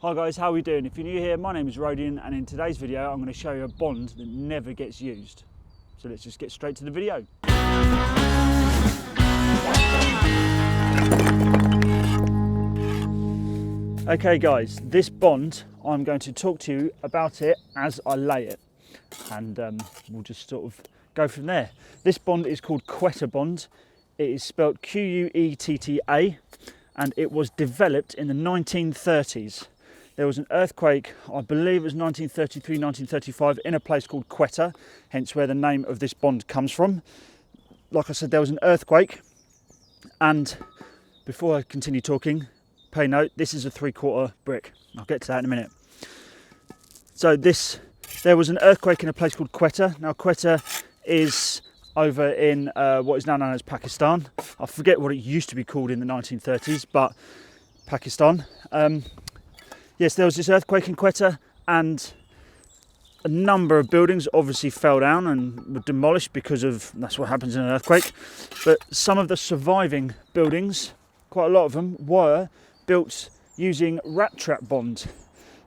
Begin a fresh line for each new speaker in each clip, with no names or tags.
Hi guys, how are we doing? If you're new here, my name is Rodian, and in today's video I'm going to show you a bond that never gets used. So let's just get straight to the video. Okay guys, this bond, I'm going to talk to you about it as I lay it, and we'll just sort of go from there. This bond is called Quetta Bond. It is spelled Q-U-E-T-T-A, and it was developed in the 1930s. There was an earthquake, I believe it was 1933, 1935, in a place called Quetta, hence where the name of this bond comes from. Like I said, there was an earthquake, and before I continue talking, pay note, this is a 3/4 brick. I'll get to that in a minute. So there was an earthquake in a place called Quetta. Now Quetta is over in what is now known as Pakistan. I forget what it used to be called in the 1930s, but Pakistan. Yes, there was this earthquake in Quetta, and a number of buildings obviously fell down and were demolished because of, that's what happens in an earthquake. But some of the surviving buildings, quite a lot of them, were built using rat trap bond.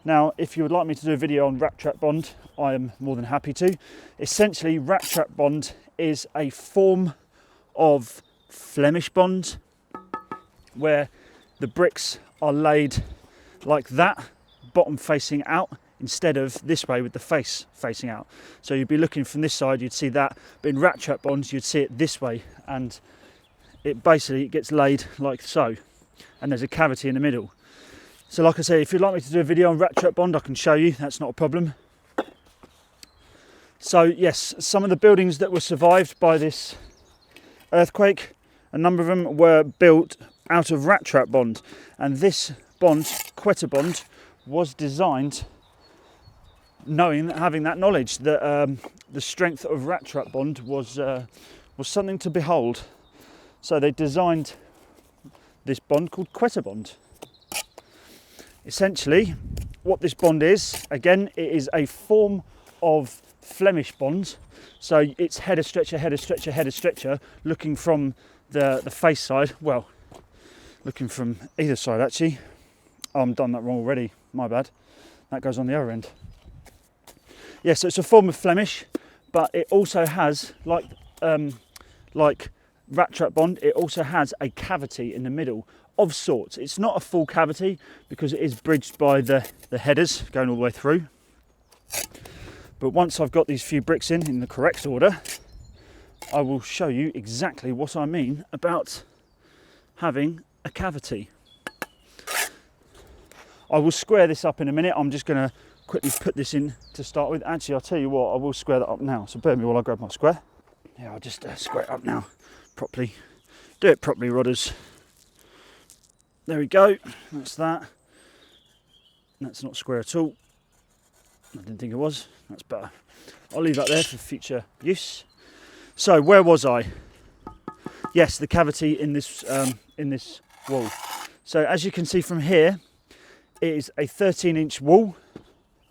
Now, if you would like me to do a video on rat trap bond, I am more than happy to. Essentially, rat trap bond is a form of Flemish bond where the bricks are laid like that, bottom facing out, instead of this way with the face facing out. So you'd be looking from this side, you'd see that, but in rat trap bonds you'd see it this way, and it basically gets laid like so, and there's a cavity in the middle. So like I say, if you'd like me to do a video on rat trap bond, I can show you, that's not a problem. So yes, some of the buildings that were survived by this earthquake, a number of them were built out of rat trap bond, and this bond, Quetta Bond, was designed having that knowledge that the strength of rat trap bond was something to behold. So they designed this bond called Quetta Bond. Essentially, what this bond is, again, it is a form of Flemish bond. So it's header stretcher, header stretcher, header stretcher, looking from the face side. Well, looking from either side actually. Oh, I'm done that wrong already, my bad. That goes on the other end. Yeah, so it's a form of Flemish, but it also has, like rat trap bond, it also has a cavity in the middle of sorts. It's not a full cavity because it is bridged by the headers going all the way through. But once I've got these few bricks in the correct order, I will show you exactly what I mean about having a cavity. I will square this up in a minute. I'm just going to quickly put this in to start with. Actually, I'll tell you what, I will square that up now. So bear with me while I grab my square. Yeah, I'll just square it up now properly. Do it properly, rodders. There we go. That's that. That's not square at all. I didn't think it was. That's better. I'll leave that there for future use. So where was I? Yes, the cavity in this wall. So as you can see from here, it is a 13-inch wall,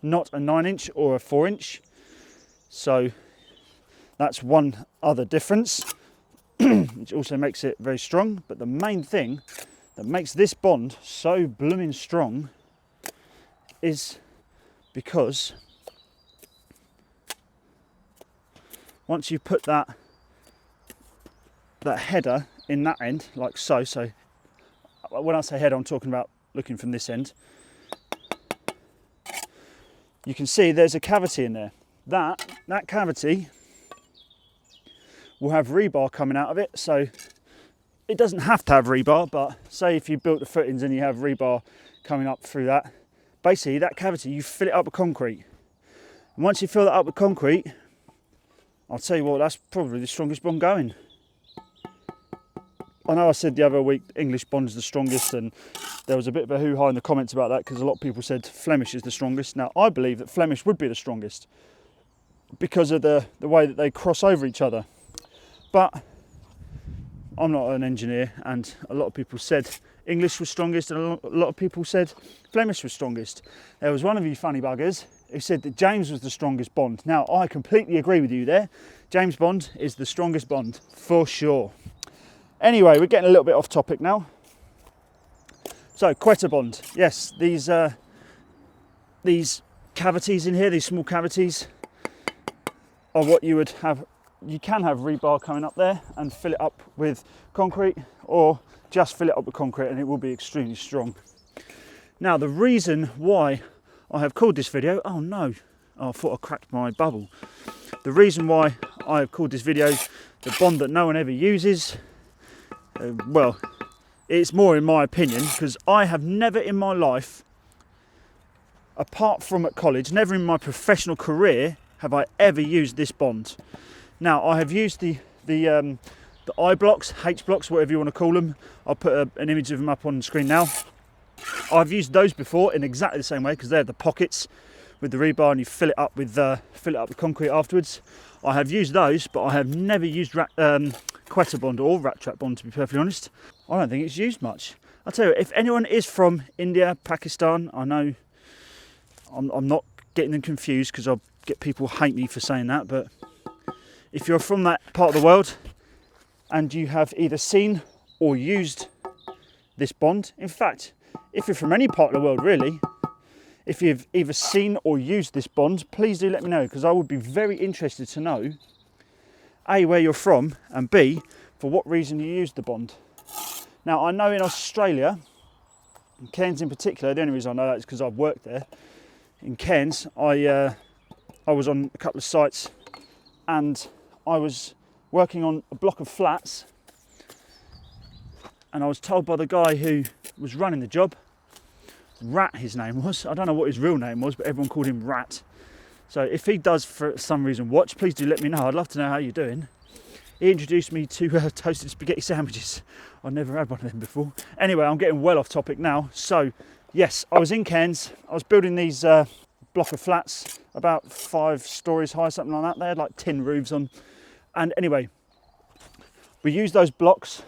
not a 9-inch or a 4-inch. So that's one other difference, which also makes it very strong. But the main thing that makes this bond so blooming strong is because once you put that header in that end, like so, so when I say header, I'm talking about looking from this end, you can see there's a cavity in there. That cavity will have rebar coming out of it, so it doesn't have to have rebar, but say if you built the footings and you have rebar coming up through that, basically that cavity, you fill it up with concrete. And once you fill that up with concrete, I'll tell you what, that's probably the strongest bond going. I know I said the other week English bond is the strongest, and there was a bit of a hoo-ha in the comments about that because a lot of people said Flemish is the strongest. Now I believe that Flemish would be the strongest because of the way that they cross over each other. But I'm not an engineer, and a lot of people said English was strongest and a lot of people said Flemish was strongest. There was one of you funny buggers who said that James was the strongest bond. Now I completely agree with you there. James Bond is the strongest bond for sure. Anyway, we're getting a little bit off topic now. So Quetta Bond, yes, these these cavities in here, these small cavities, are what you would have. You can have rebar coming up there and fill it up with concrete, or just fill it up with concrete and it will be extremely strong. Now, the reason why I have called this video, oh no, I thought I cracked my bubble. The reason why I have called this video the bond that no one ever uses, well, it's more in my opinion, because I have never in my life, apart from at college, never in my professional career have I ever used this bond. Now, I have used the I blocks, H blocks, whatever you want to call them. I'll put an image of them up on the screen now. I've used those before in exactly the same way, because they're the pockets with the rebar and you fill it up with concrete afterwards. I have used those, but I have never used Quetta Bond or Rat Trap Bond, to be perfectly honest. I don't think it's used much. I'll tell you, if anyone is from India, Pakistan, I know I'm not getting them confused because I'll get people hate me for saying that, but if you're from that part of the world and you have either seen or used this bond, in fact, if you're from any part of the world really, if you've either seen or used this bond, please do let me know, because I would be very interested to know A, where you're from, and B, for what reason you used the bond. Now, I know in Australia, in Cairns in particular, the only reason I know that is because I've worked there. In Cairns, I was on a couple of sites and I was working on a block of flats, and I was told by the guy who was running the job, Rat his name was, I don't know what his real name was, but everyone called him Rat. So if he does for some reason watch, please do let me know. I'd love to know how you're doing. He introduced me to toasted spaghetti sandwiches. I've never had one of them before. Anyway, I'm getting well off topic now. So yes, I was in Cairns. I was building these block of flats, about 5 stories high, something like that. They had like tin roofs on. And anyway, we used those blocks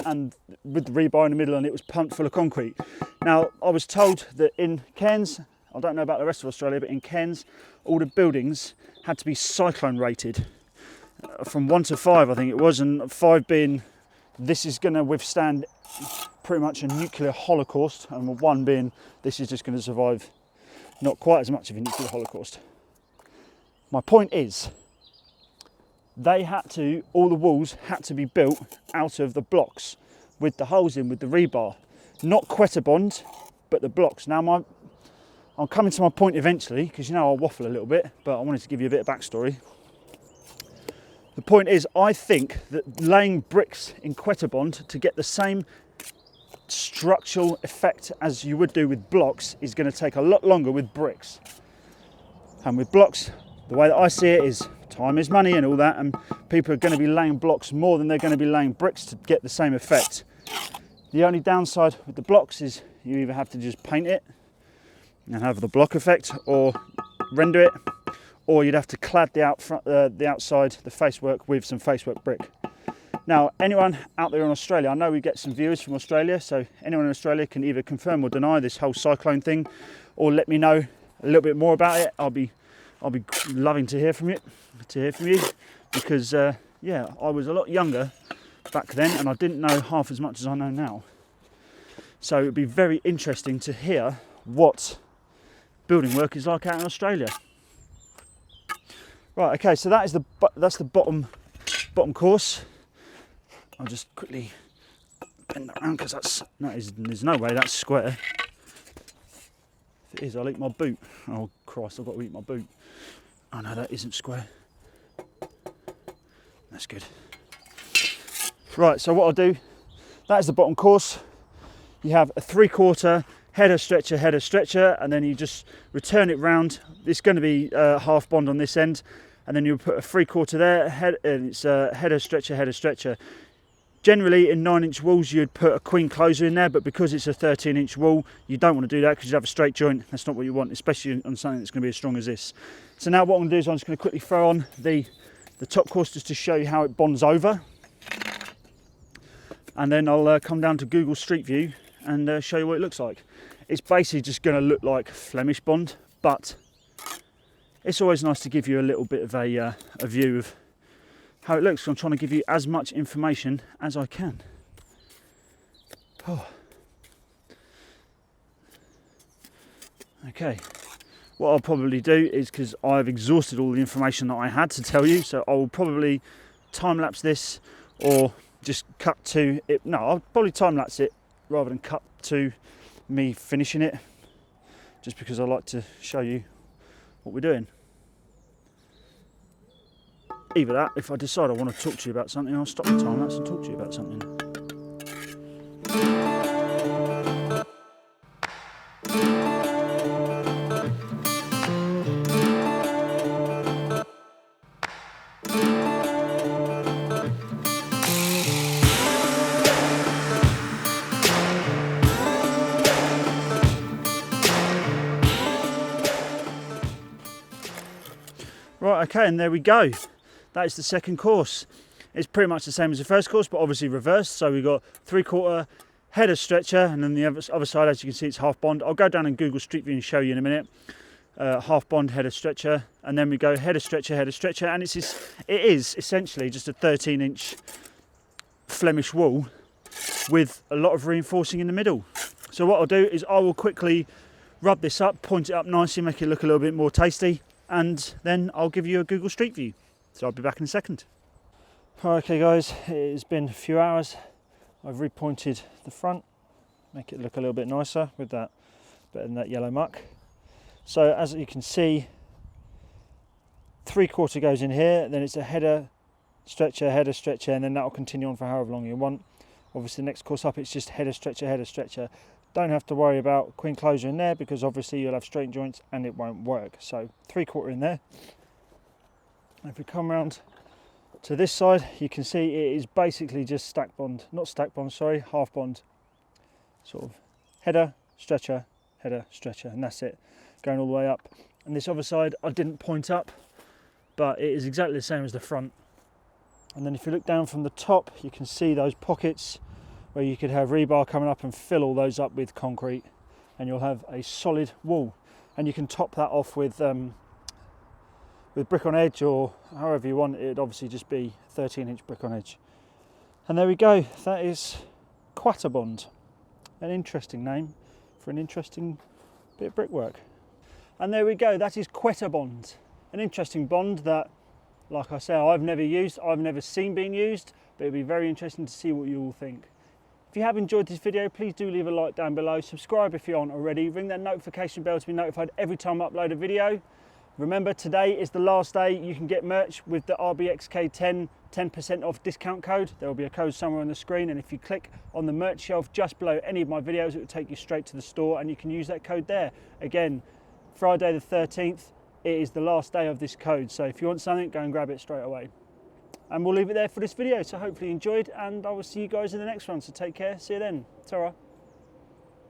and with the rebar in the middle, and it was pumped full of concrete. Now, I was told that in Cairns, I don't know about the rest of Australia, but in Cairns, all the buildings had to be cyclone rated from 1 to 5, I think it was, and 5 being this is going to withstand pretty much a nuclear holocaust, and 1 being this is just going to survive not quite as much of a nuclear holocaust. My point is, all the walls had to be built out of the blocks with the holes in, with the rebar. Not Quetta Bond, but the blocks. Now, I'm coming to my point eventually, because you know I'll waffle a little bit, but I wanted to give you a bit of backstory. The point is, I think that laying bricks in Quetta Bond to get the same structural effect as you would do with blocks is going to take a lot longer with bricks. And with blocks, the way that I see it is time is money and all that, and people are going to be laying blocks more than they're going to be laying bricks to get the same effect. The only downside with the blocks is you either have to just paint it and have the block effect, or render it, or you'd have to clad the outside, the facework, with some facework brick. Now, anyone out there in Australia, I know we get some viewers from Australia, so anyone in Australia can either confirm or deny this whole cyclone thing, or let me know a little bit more about it. I'll be loving to hear from you, because yeah, I was a lot younger back then, and I didn't know half as much as I know now. So it'd be very interesting to hear what building work is like out in Australia. Right, okay, so that's the bottom course. I'll just quickly bend that around, because there's no way that's square. If it is, I'll eat my boot. Oh Christ, I've got to eat my boot. Oh no, that isn't square. That's good. Right, so what I'll do, that is the bottom course. You have a 3/4 header stretcher, and then you just return it round. It's going to be half bond on this end, and then you put a 3/4 there, and it's header stretcher. Generally, in 9-inch walls, you'd put a queen closer in there, but because it's a 13-inch wall, you don't want to do that, because you have a straight joint. That's not what you want, especially on something that's going to be as strong as this. So now what I'm going to do is I'm just going to quickly throw on the top course just to show you how it bonds over. And then I'll come down to Google Street View and show you what it looks like. It's basically just going to look like Flemish Bond, but it's always nice to give you a little bit of a view of how it looks. So I'm trying to give you as much information as I can. Oh. Okay, what I'll probably do is, because I've exhausted all the information that I had to tell you, so I'll probably time lapse this or just cut to it. No, I'll probably time lapse it rather than cut to me finishing it, just because I like to show you what we're doing. Either that, if I decide I want to talk to you about something, I'll stop the time lapse and talk to you about something. Right, okay, and there we go. That is the second course. It's pretty much the same as the first course, but obviously reversed. So we've got 3/4 header stretcher, and then the other side, as you can see, it's half bond. I'll go down in Google Street View and show you in a minute. Half bond header stretcher, and then we go header stretcher, and it is essentially just a 13-inch Flemish wool with a lot of reinforcing in the middle. So what I'll do is I will quickly rub this up, point it up nicely, make it look a little bit more tasty, and then I'll give you a Google Street View. So I'll be back in a second. Okay guys, it's been a few hours. I've repointed the front, make it look a little bit nicer with that, better than that yellow muck. So as you can see, 3/4 goes in here, then it's a header stretcher, and then that will continue on for however long you want. Obviously the next course up, it's just header stretcher. Don't have to worry about queen closure in there, because obviously you'll have straight joints and it won't work. So 3/4 in there. If we come round to this side, you can see it is basically just stack bond, not stack bond, sorry, half bond. Sort of header, stretcher, and that's it, going all the way up. And this other side, I didn't point up, but it is exactly the same as the front. And then if you look down from the top, you can see those pockets where you could have rebar coming up and fill all those up with concrete, and you'll have a solid wall. And you can top that off with brick on edge, or however you want. It'd obviously just be 13-inch brick on edge. And there we go, that is Quetta Bond. An interesting name for an interesting bit of brickwork. And there we go, that is Quetta Bond. An interesting bond that, like I say, I've never used, I've never seen being used, but it'd be very interesting to see what you all think. If you have enjoyed this video, please do leave a like down below, subscribe if you aren't already, ring that notification bell to be notified every time I upload a video. Remember, today is the last day you can get merch with the RBXK10 10% off discount code. There will be a code somewhere on the screen, and if you click on the merch shelf just below any of my videos, it will take you straight to the store and you can use that code there. Again, Friday the 13th, it is the last day of this code, so if you want something, go and grab it straight away. And we'll leave it there for this video, so hopefully you enjoyed, and I will see you guys in the next one, so take care, see you then, ta-ra.